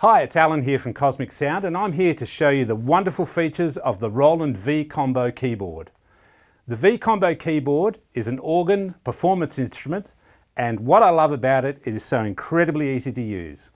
Hi, it's Alan here from Cosmic Sound, and I'm here to show you the wonderful features of the Roland V-Combo keyboard. The V-Combo keyboard is an organ performance instrument, and what I love about it, it is so incredibly easy to use.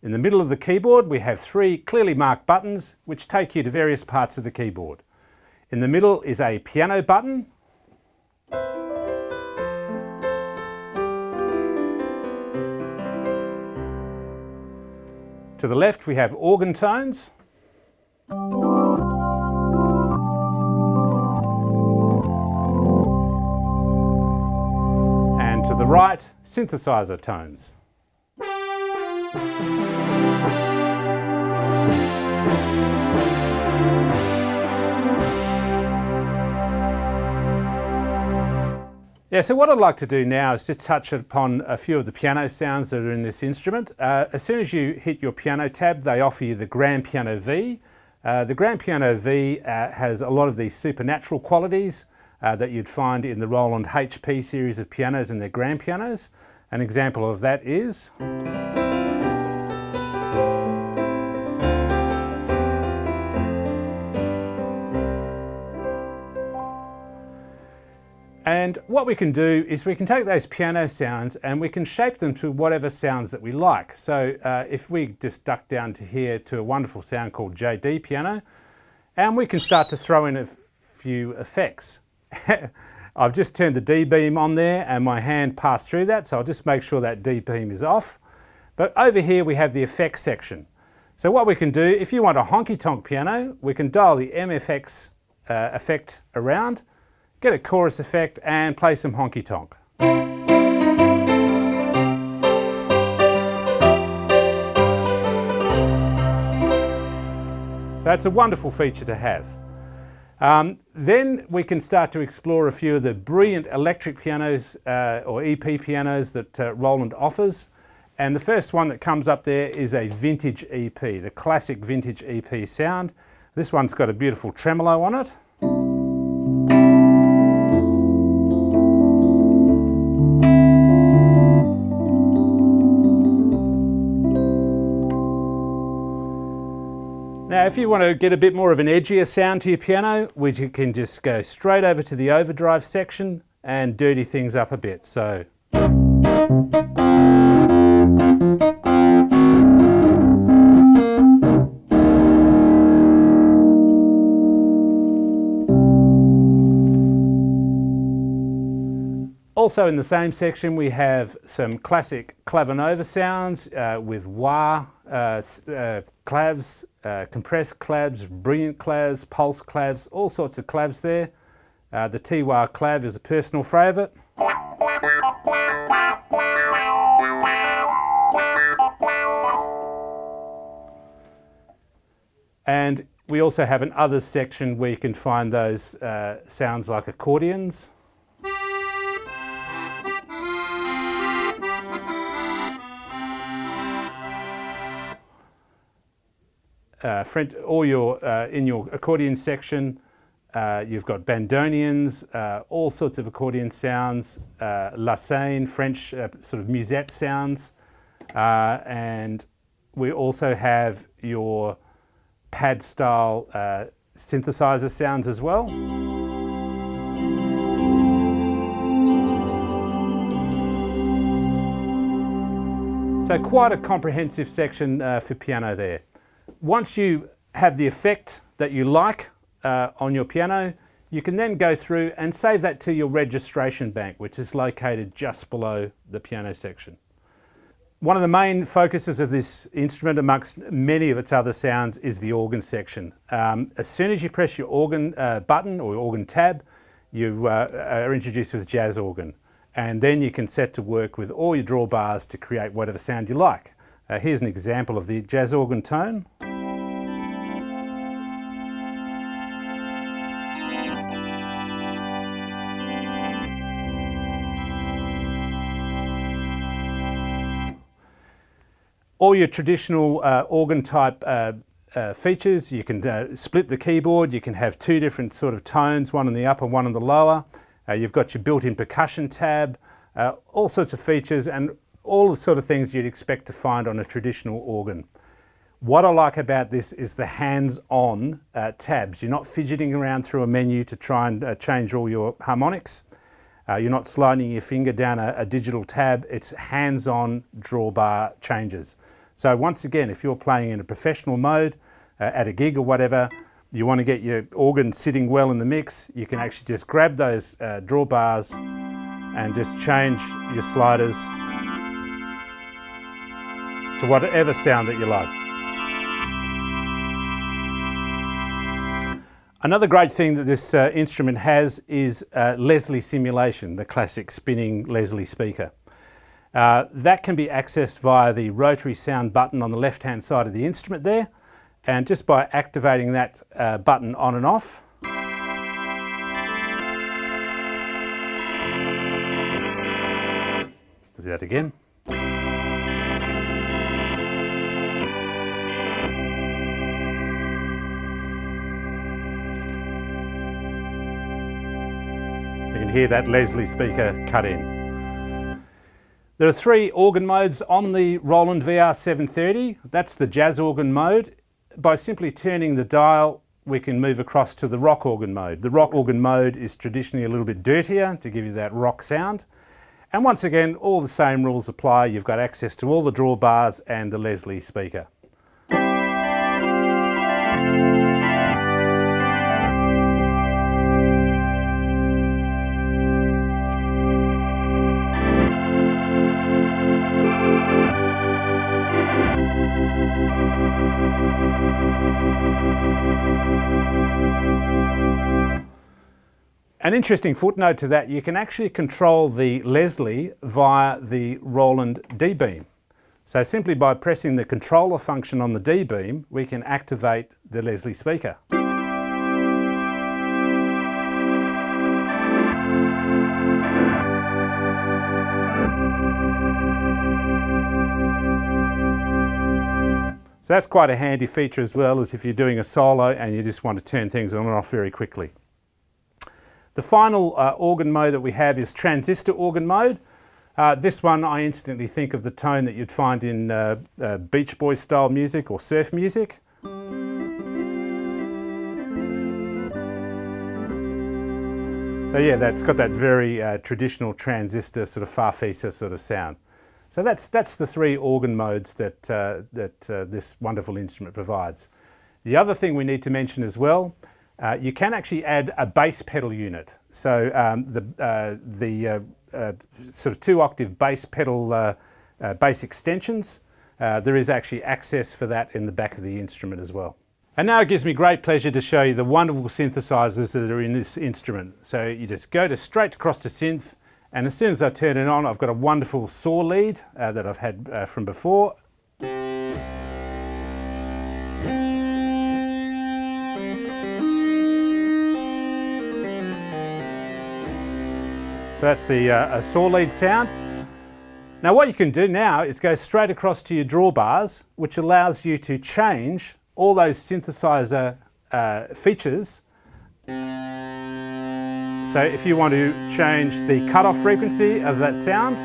In the middle of the keyboard we have three clearly marked buttons which take you to various parts of the keyboard. In the middle is a piano button. To the left we have organ tones. And to the right, synthesizer tones. So what I'd like to do now is to touch upon a few of the piano sounds that are in this instrument. As soon as you hit your piano tab, they offer you the Grand Piano V. The Grand Piano V has a lot of these supernatural qualities that you'd find in the Roland HP series of pianos and their grand pianos. An example of that is and what we can do is we can take those piano sounds and we can shape them to whatever sounds that we like. So if we just duck down to here to a wonderful sound called JD piano, and we can start to throw in a few effects. I've just turned the D beam on there and my hand passed through that, so I'll just make sure that D beam is off. But over here we have the effects section. So what we can do, if you want a honky-tonk piano, we can dial the MFX effect around, get a chorus effect and play some honky-tonk. That's a wonderful feature to have. Then we can start to explore a few of the brilliant electric pianos or EP pianos that Roland offers. And the first one that comes up there is a vintage EP, the classic vintage EP sound. This one's got a beautiful tremolo on it. Now if you want to get a bit more of an edgier sound to your piano, you can just go straight over to the overdrive section and dirty things up a bit. So also in the same section we have some classic clavinova sounds with wah clavs, compressed clavs, brilliant clavs, pulse clavs, all sorts of clavs there. The T-wah clav is a personal favourite. And we also have an others section where you can find those sounds like accordions. In your accordion section, you've got bandonions, all sorts of accordion sounds, la scène, French sort of musette sounds, and we also have your pad style synthesizer sounds as well. So quite a comprehensive section for piano there. Once you have the effect that you like on your piano, you can then go through and save that to your registration bank, which is located just below the piano section. One of the main focuses of this instrument, amongst many of its other sounds, is the organ section. As soon as you press your organ button or organ tab, you are introduced with jazz organ. And then you can set to work with all your drawbars to create whatever sound you like. Here's an example of the jazz organ tone. All your traditional organ type features, you can split the keyboard, you can have two different sort of tones, one in the upper, one in the lower. You've got your built-in percussion tab, all sorts of features and all the sort of things you'd expect to find on a traditional organ. What I like about this is the hands-on tabs. You're not fidgeting around through a menu to try and change all your harmonics. You're not sliding your finger down a digital tab. It's hands-on drawbar changes. So once again, if you're playing in a professional mode, at a gig or whatever, you want to get your organ sitting well in the mix, you can actually just grab those drawbars and just change your sliders to whatever sound that you like. Another great thing that this instrument has is Leslie simulation, the classic spinning Leslie speaker. That can be accessed via the rotary sound button on the left-hand side of the instrument there, and just by activating that button on and off, do that again. You can hear that Leslie speaker cut in. There are 3 organ modes on the Roland VR-730. That's the jazz organ mode. By simply turning the dial, we can move across to the rock organ mode. The rock organ mode is traditionally a little bit dirtier to give you that rock sound. And once again, all the same rules apply. You've got access to all the drawbars and the Leslie speaker. An interesting footnote to that, you can actually control the Leslie via the Roland D-beam. So simply by pressing the controller function on the D-beam, we can activate the Leslie speaker. So that's quite a handy feature as well, as if you're doing a solo and you just want to turn things on and off very quickly. The final organ mode that we have is transistor organ mode. This one I instantly think of the tone that you'd find in Beach Boys style music or surf music. So yeah, that's got that very traditional transistor sort of farfisa sort of sound. So that's the 3 organ modes that, this wonderful instrument provides. The other thing we need to mention as well, you can actually add a bass pedal unit. So the sort of 2-octave bass pedal bass extensions, there is actually access for that in the back of the instrument as well. And now it gives me great pleasure to show you the wonderful synthesizers that are in this instrument. So you just go straight across to synth, and as soon as I turn it on, I've got a wonderful saw lead that I've had from before. So that's the saw lead sound. Now what you can do now is go straight across to your drawbars, which allows you to change all those synthesizer features. So if you want to change the cutoff frequency of that sound,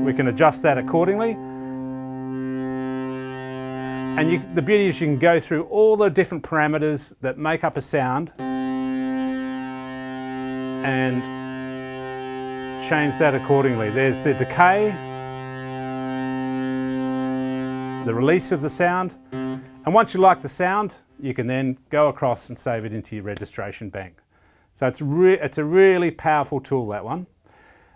we can adjust that accordingly. And the beauty is you can go through all the different parameters that make up a sound and change that accordingly. There's the decay, the release of the sound, and once you like the sound, you can then go across and save it into your registration bank. So it's a really powerful tool, that one.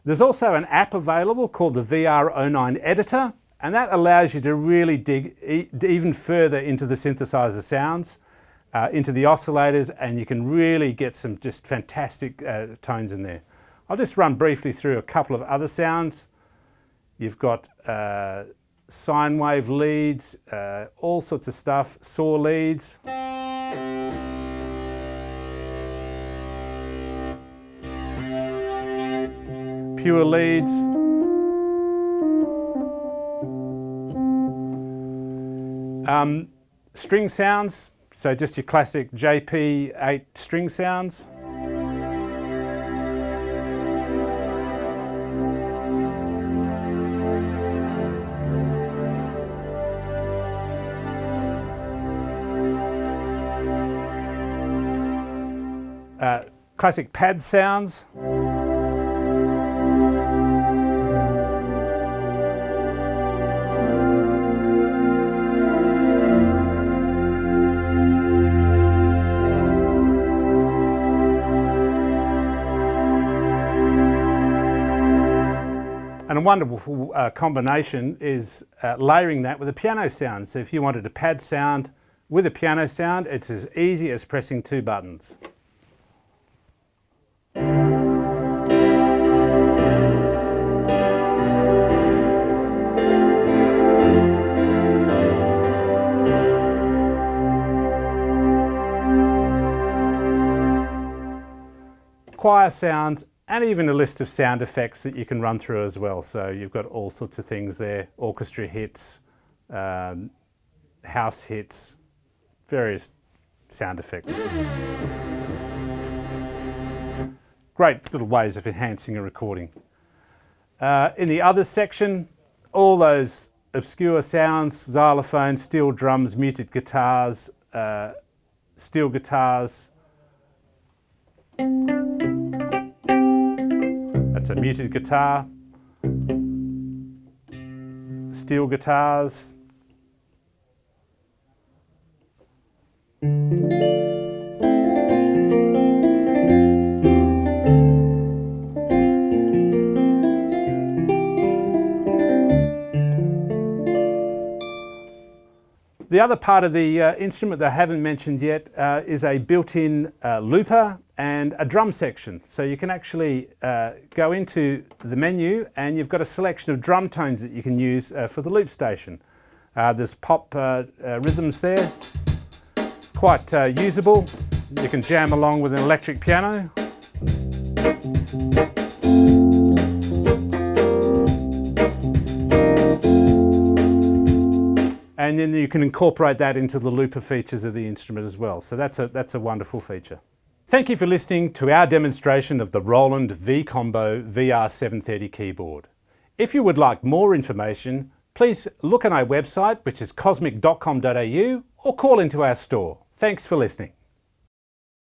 There's also an app available called the VR-09 editor, and that allows you to really dig even further into the synthesizer sounds, into the oscillators, and you can really get some just fantastic tones in there. I'll just run briefly through a couple of other sounds. You've got sine wave leads, all sorts of stuff, saw leads. Pure leads. String sounds, so just your classic JP8 string sounds. Classic pad sounds. And a wonderful combination is layering that with a piano sound. So if you wanted a pad sound with a piano sound, it's as easy as pressing 2 buttons. Choir sounds, and even a list of sound effects that you can run through as well. So you've got all sorts of things there: orchestra hits, house hits, various sound effects. Great little ways of enhancing a recording. In the other section, all those obscure sounds: xylophones, steel drums, muted guitars, steel guitars. That's a muted guitar, steel guitars, the other part of the instrument that I haven't mentioned yet is a built-in looper and a drum section. So you can actually go into the menu and you've got a selection of drum tones that you can use for the loop station. There's pop rhythms there, quite usable. You can jam along with an electric piano. And then you can incorporate that into the looper features of the instrument as well. So that's a wonderful feature. Thank you for listening to our demonstration of the Roland V-Combo VR-730 keyboard. If you would like more information, please look on our website, which is cosmic.com.au, or call into our store. Thanks for listening.